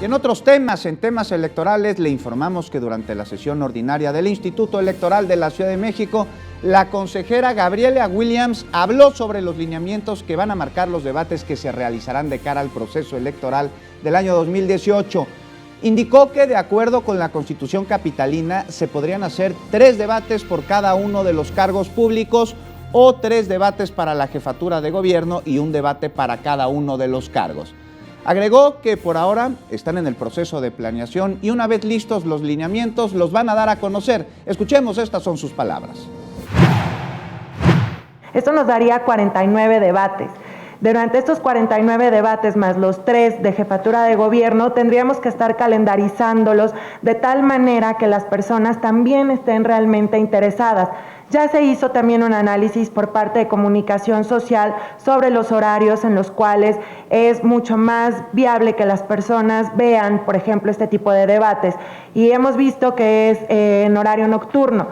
Y en otros temas, en temas electorales, le informamos que durante la sesión ordinaria del Instituto Electoral de la Ciudad de México, la consejera Gabriela Williams habló sobre los lineamientos que van a marcar los debates que se realizarán de cara al proceso electoral del año 2018. Indicó que de acuerdo con la Constitución capitalina se podrían hacer 3 debates por cada uno de los cargos públicos o 3 debates para la jefatura de gobierno y un debate para cada uno de los cargos. Agregó que por ahora están en el proceso de planeación y una vez listos los lineamientos los van a dar a conocer. Escuchemos, estas son sus palabras. Esto nos daría 49 debates. Durante estos 49 debates más los 3 de jefatura de gobierno tendríamos que estar calendarizándolos de tal manera que las personas también estén realmente interesadas. Ya se hizo también un análisis por parte de comunicación social sobre los horarios en los cuales es mucho más viable que las personas vean, por ejemplo, este tipo de debates. Y hemos visto que es en horario nocturno.